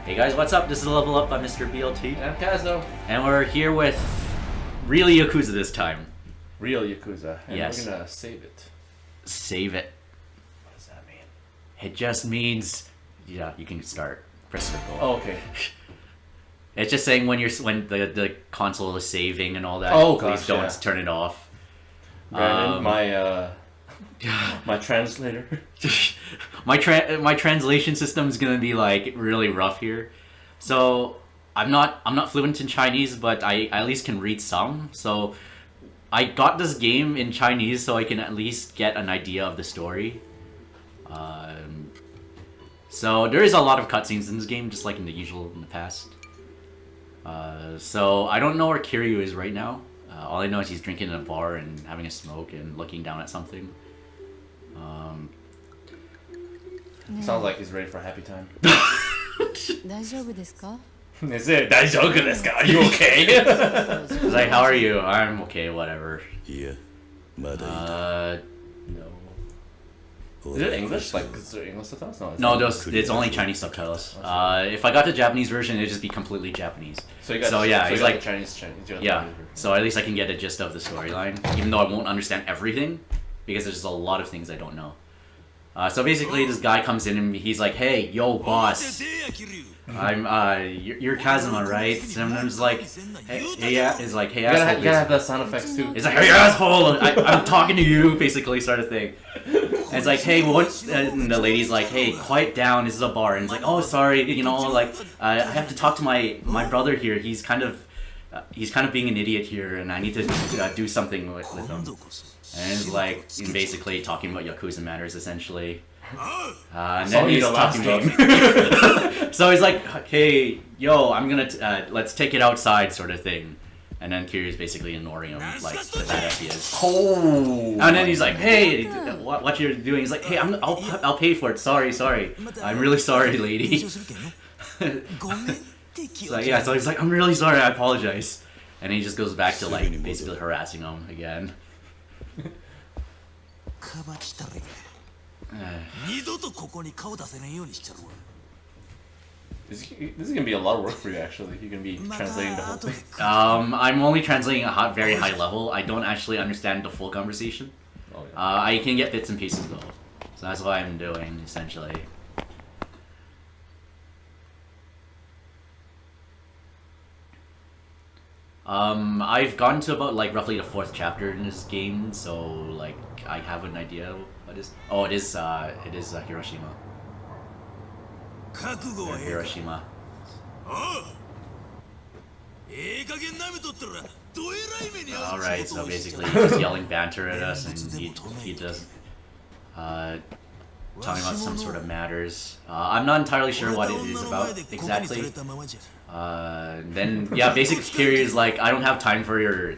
Hey guys, what's up? This is Level Up by Mr. BLT. And I'm Kazo. And we're here with really Yakuza this time. Real Yakuza. And yes. we're gonna save it. Save it. What does that mean? It just means, yeah, you can start. Press circle. Oh, okay. It's just saying when the console is saving and all that. Oh, please gosh, don't yeah. turn it off. Brandon, my translator. my translation system is gonna be like really rough here. So I'm not fluent in Chinese, but I at least can read some. So I got this game in Chinese so I can at least get an idea of the story. So there is a lot of cutscenes in this game, just like in the past. So I don't know where Kiryu is right now. All I know is he's drinking in a bar and having a smoke and looking down at something. Sounds like he's ready for a happy time. 大丈夫ですか? Is it? 大丈夫ですか? Are you okay? He's like, how are you? I'm okay, whatever. Yeah. No. Is it English? Like, is there English subtitles? No, it's only Chinese subtitles. If I got the Japanese version, it'd just be completely Japanese. So you got. So yeah, he's like Chinese. Yeah. So at least I can get a gist of the storyline, even though I won't understand everything, because there's a lot of things I don't know. So basically, this guy comes in and he's like, "Hey, yo, boss, you're Kazuma, right?" And I'm just like, "Hey, yeah," he's like, "Hey, asshole." You gotta have the sound effects too. He's like, "Hey, asshole, I'm talking to you," basically, sort of thing. And it's like, "Hey, what?" And the lady's like, "Hey, quiet down. This is a bar." And it's like, "Oh, sorry, I have to talk to my brother here. He's kind of being an idiot here, and I need to do something with him." And it's like basically talking about Yakuza matters essentially. And then he's talking about. So he's like, "Hey, yo, I'm gonna let's take it outside," sort of thing. And then Kiryu's basically ignoring him, like the badass he is. Oh. And then he's like, "Hey, what you're doing?" He's like, "Hey, I'll pay for it. Sorry. I'm really sorry, lady." So yeah, so he's like, "I'm really sorry. I apologize." And he just goes back to like basically harassing him again. This is gonna be a lot of work for you. Actually, you're gonna be translating the whole thing. I'm only translating a very high level. I don't actually understand the full conversation. Oh, yeah. I can get bits and pieces though, so that's what I'm doing essentially. I've gotten to about like roughly the 4th chapter in this game, so like I have an idea what is. Oh, it is Hiroshima. Hiroshima. Alright, so basically he's yelling banter at us, and he does talking about some sort of matters. I'm not entirely sure what it is about exactly. Then yeah, basically Kiryu is like, "I don't have time for your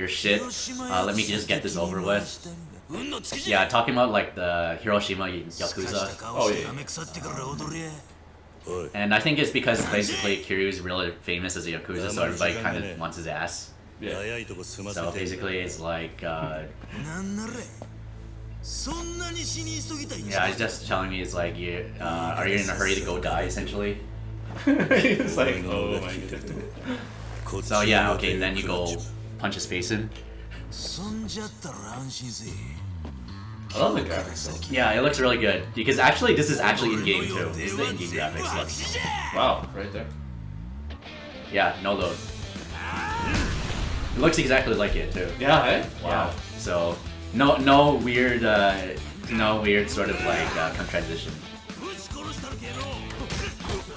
shit. Let me just get this over with." Yeah, talking about like the Hiroshima Yakuza. Oh yeah. And I think it's because basically Kiryu is really famous as a Yakuza, so everybody kind of wants his ass. Yeah. So basically it's like, yeah, he's just telling me, it's like, are you in a hurry to go die, essentially? It's like, oh my goodness. So yeah, okay, then you go punch his face in. I love the graphics though. Yeah, it looks really good, because actually this is actually in-game too. This is the in-game graphics. Look. Wow, right there. Yeah, no load. It looks exactly like it too. Yeah, hey? Wow. Yeah, so no weird sort of like transition.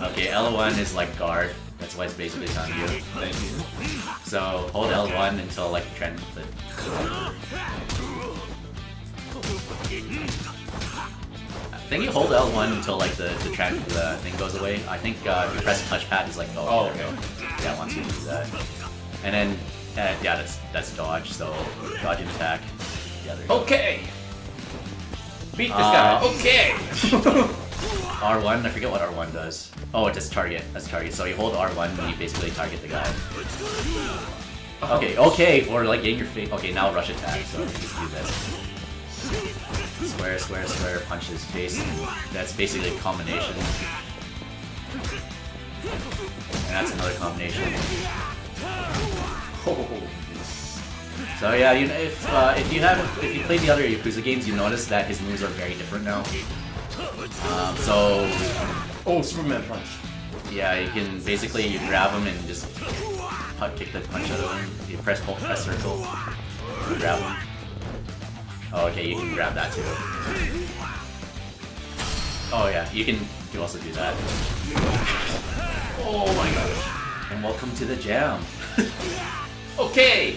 Okay, L1 is like guard. That's what it's basically telling you. Thank you. So hold L1 until like the I think you hold L1 until like the thing goes away. I think if you press touchpad, it's like, oh, there we go. Yeah, once you do that, and then yeah, that's dodge. So dodge and attack. Yeah, there you go. Okay. Beat this guy. Okay. R1, I forget what R1 does. Oh, it does target. That's target. So you hold R1 and you basically target the guy. Okay, for like getting your face. Okay, now rush attack. So just do this. Square, punch his face. That's basically a combination. And that's another combination. Oh. So yeah, you know, if you played the other Yakuza games, you notice that his moves are very different now. So Oh, Superman punch. yeah, you can basically you grab him and just kick the punch out of him. You press circle, grab him. Oh, okay, you can grab that too. Oh yeah, you also do that. Oh my gosh. And welcome to the jam. Okay.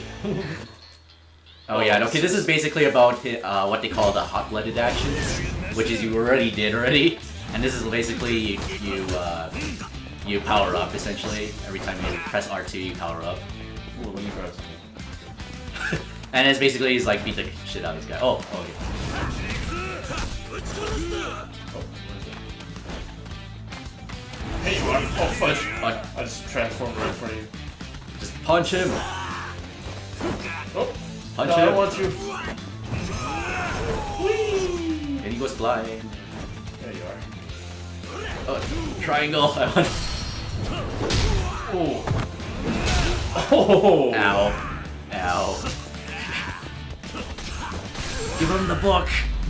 Oh yeah, okay, this is basically about what they call the hot-blooded actions, which is you already did, and this is basically you power up essentially. Every time you press R2, you power up. Ooh, when you press. And it's basically he's like beat the shit out of this guy. Oh, okay. Hey, you are. Oh fudge! Punch. I just transformed right in front of you. Just punch him. Oh, Punch no, him. I don't want you. And he goes flying. There you are. Oh, triangle. I want. Oh. Oh. Ow. Ow. Give him the book.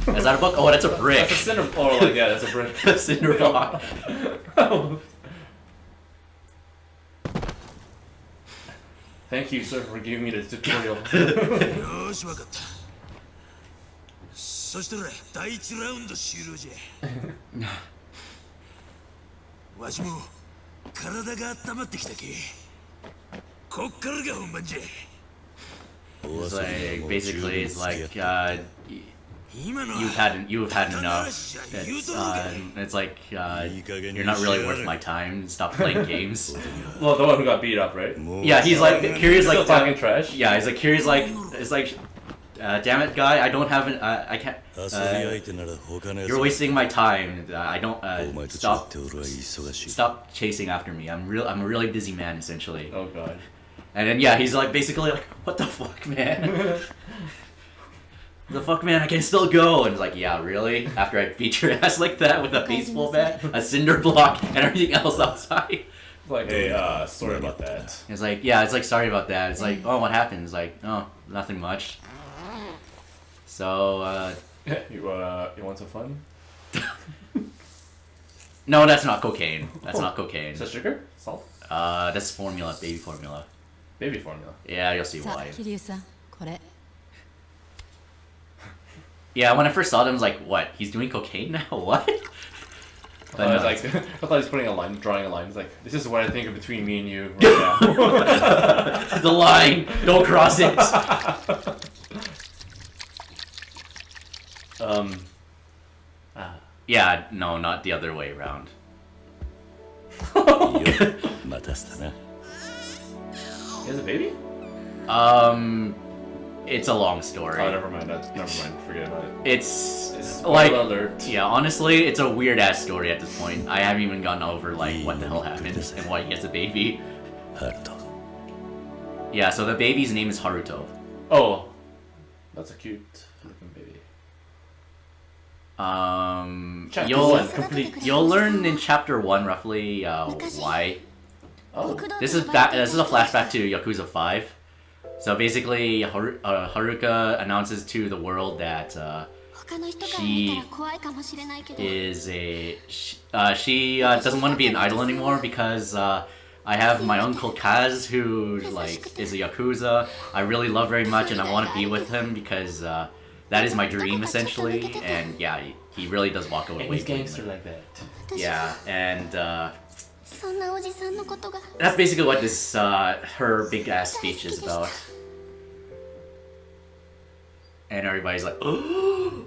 Is that a book? Oh, that's a brick. That's a cinder. Oh, like, yeah, that's a brick. A cinder block. Thank you, sir, for giving me the tutorial. よーし、わかった。そしたら第1ラウンド終了じゃ。わしも体が温まってきたけ。こっからが本番じゃ。 It's like basically it's like you've had enough. It's like you're not really worth my time. Stop playing games. Well, the one who got beat up, right? Yeah, he's like Kiryu's Still like talking trash. Yeah, he's like Kiryu's like it's like damn it, guy, I don't have an I can't. You're wasting my time. I don't stop chasing after me. I'm a really busy man essentially. Oh god. And then yeah, he's like basically like, what the fuck, man? The fuck, man, I can still go. And it's like, yeah, really? After I beat your ass like that with a baseball bat, a cinder block, and everything else outside. Like, hey, sorry about that. It's like, yeah, it's like, sorry about that. It's like, oh, what happened? It's like, oh, nothing much. So, you want some fun? no, that's not cocaine. That's not cocaine. Is that sugar? Salt? That's formula, baby formula. Baby formula. Yeah, you'll see さあ why. 桐生さんこれ Yeah, when I first saw them, I was like, what? He's doing cocaine now? What? But I no. was like, I thought he was putting a line, drawing a line. It's like, this is what I think of between me and you right now. The line! Don't cross it! Yeah, no, not the other way around. またしたな。 He has a baby? It's a long story. Oh, never mind. Never mind. Forget about it. It's Spoiler like, alert. yeah, honestly, it's a weird ass story at this point. I haven't even gotten over like what the hell happened and why he gets a baby. ハルト。 Yeah, so the baby's name is Haruto. Oh, that's a cute looking baby. Chapter You'll 1 complete. you'll learn in chapter 1 roughly why. Oh, This is a flashback to Yakuza 5. So basically, Haruka announces to the world that she doesn't want to be an idol anymore because I have my uncle Kaz who like is a Yakuza. I really love very much and I want to be with him because that is my dream essentially. And yeah, he really does walk away. and he's gangster like that. Yeah, and that's basically what this her big ass speech is about. And everybody's like, oh,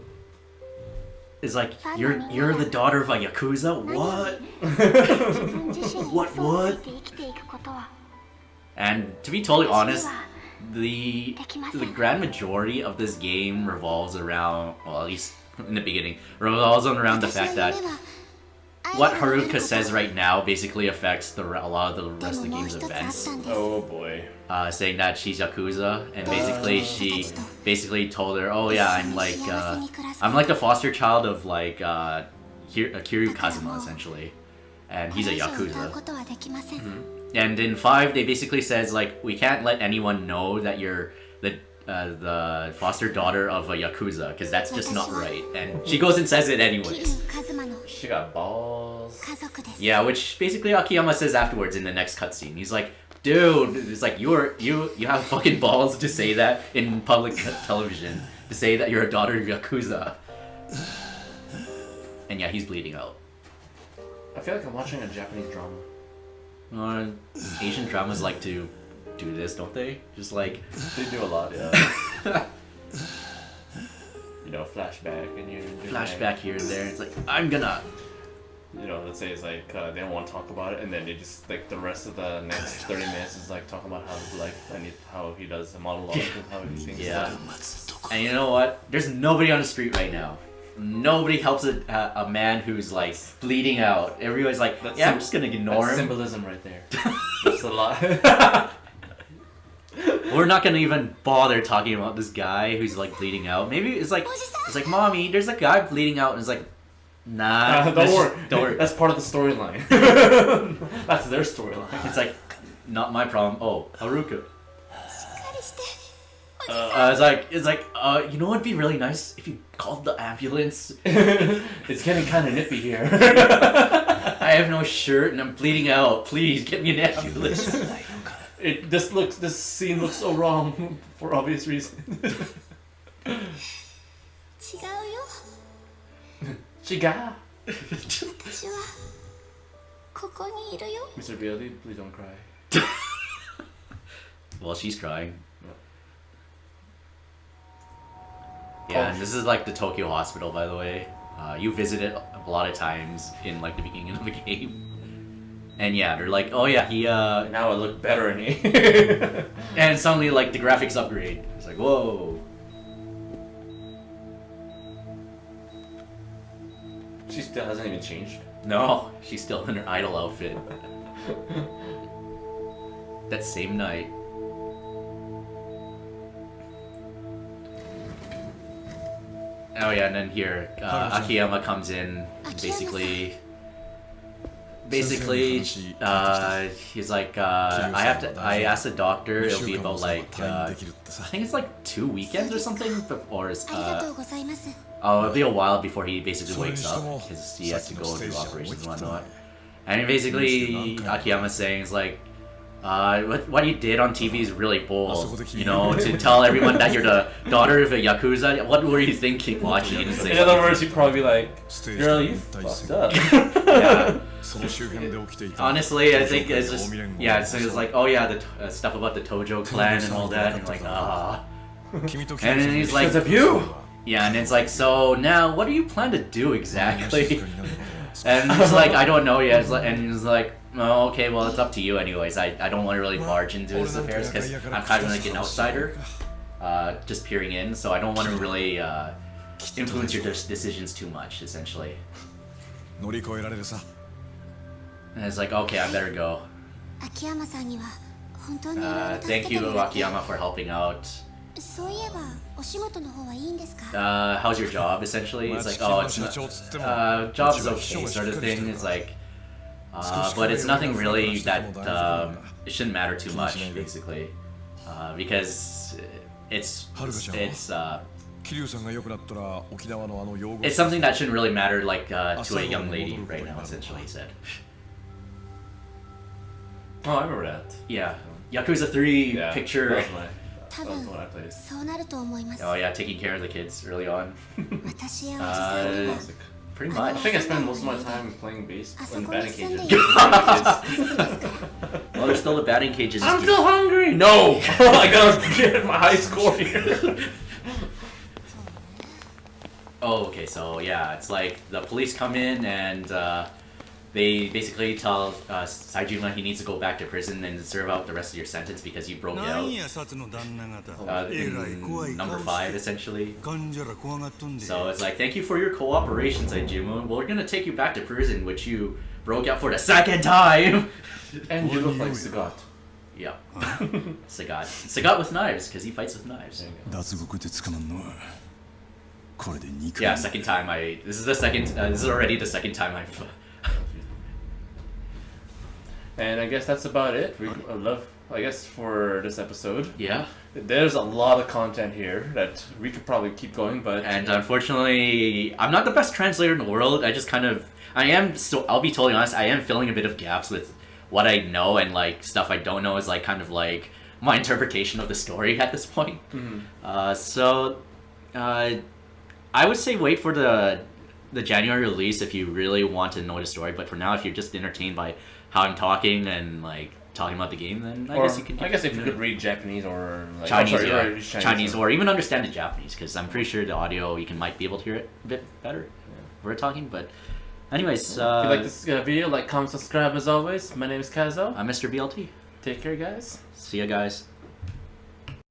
it's like you're the daughter of a Yakuza? What? What? And to be totally honest, the grand majority of this game revolves around, well, at least in the beginning, revolves around the fact that what Haruka says right now basically affects a lot of the rest of the game's events. Oh boy. Saying that she's Yakuza, and basically she basically told her, oh yeah, I'm like the foster child of like Kiryu Kazuma essentially. and he's a Yakuza. ことはできません。 And in 5, they basically says like we can't let anyone know that you're the foster daughter of a Yakuza because that's just not right. And she goes and says it 桐 anyways. 生一馬の She got balls. 家族です。 Yeah, which basically Akiyama says afterwards in the next cutscene. He's like, dude, it's like you have fucking balls to say that in public television, to say that you're a daughter of Yakuza. And yeah, he's bleeding out. I feel like I'm watching a Japanese drama. Asian dramas like to do this, don't they? Just like They do a lot, yeah. You know, flashback and you flashback here and there. It's like I'm gonna. You know, let's say it's like they don't want to talk about it, and then they just like the rest of the next 30 minutes is like talking about how his life and how he does a monologue and how he thinks. Yeah. And you know what? There's nobody on the street right now. Nobody helps a man who's like bleeding out. Everybody's like, That's yeah, I'm just gonna ignore That's him. symbolism right there. That's a lot. We're not gonna even bother talking about this guy who's like bleeding out. Maybe it's like, mommy, there's a guy bleeding out, and it's like, nah, Don't worry. don't worry. That's part of the storyline. That's their storyline. It's like, not my problem. Oh, Haruka. しっかりして。 It's like, you know what'd be really nice if you called the ambulance. It's getting kind of nippy here. I have no shirt and I'm bleeding out. Please get me an ambulance. This scene looks so wrong for obvious reasons. 違うよ。 Chiga. 私はここにいるよ。 Mr. Bailey, please don't cry. Well, she's crying. Yeah, and this is like the Tokyo hospital, by the way. You visit it a lot of times in like the beginning of the game. And yeah, they're like, oh yeah, he Now it looked better in me. and suddenly like the graphics upgrade. It's like, whoa. She still hasn't even changed. No, she's still in her idol outfit. That same night. Oh yeah, and then here, Akiyama comes in, basically, he's like, I asked the doctor, it'll be about like, I think it's like 2 weekends or something, or ありがとうございます。 it'll be a while before he basically wakes up, because he has to go through operations and whatnot. And basically, Akiyama's saying is like, what you did on TV is really bold, you know, to tell everyone that you're the daughter of a Yakuza. What were you thinking watching it? In other words, you'd probably be like, girl, you fucked up. Yeah. Honestly, I think it's just, yeah, so it's like, oh yeah, the stuff about the Tojo clan and all that, and like, And then he's like, Because of you! yeah, and it's like, so now, what do you plan to do exactly? And he's like, I don't know yet. And he's like, oh, okay, well, it's up to you anyways. I don't want to really barge into his affairs because I'm kind of like an outsider, just peering in, so I don't want to really influence your decisions too much, essentially. And it's like, okay, I better go. 秋山さんには本当にいろいろ助 Thank けて you, もらって。 Akiyama, for helping out. そういえばお仕事の方はいいんですか？ How's your job, essentially? It's like, oh, it's not, job's okay, sort of thing. It's like, but it's nothing really that, it shouldn't matter too much, basically. Because it's something that shouldn't really matter, like, to a young lady right now, essentially, he said. Oh, I remember that. Yeah. Yakuza 3 Yeah, picture. that was 多 the 分 one I played. そうなると思います。 Oh yeah, taking care of the kids early on. 私やおじさんには Pretty I much. think I spend most of my time playing base あそ in こに batting 住んで cages. いる家族ですか？ Well, there's still the batting cages. I'm still hungry! No! I gotta get my high score here. Oh, okay, so yeah, it's like the police come in and they basically tell Saijima he needs to go back to prison and serve out the rest of your sentence because you broke な out. んや札の旦那方、えらい怖い In 顔 number 5, essentially. 患者ら怖がっとんで So it's like, thank you for your cooperation, Saijima. We're gonna take you back to prison, which you broke out for the second time. And you look like Sagat. Yeah. Sagat. Sagat with knives, because he fights with knives. 脱獄で捕まんのはこれで2回 Yeah, second time this is already the second time I've And I guess that's about it. I guess for this episode. Yeah. There's a lot of content here that we could probably keep going, but And unfortunately, I'm not the best translator in the world. I just kind of, I'll be totally honest, I am filling a bit of gaps with what I know, and like stuff I don't know is like kind of like my interpretation of the story at this point. I would say wait for the January release if you really want to know the story, but for now, if you're just entertained by how I'm talking and like talking about the game, then I guess you can. I guess if you could read Japanese or like, Chinese, Chinese, or even understand the Japanese, because I'm pretty sure the audio you might be able to hear it a bit better. We're talking, but anyways. If you like this video, like, comment, subscribe as always. My name is Kazo. I'm Mr. BLT. Take care, guys. See ya, guys.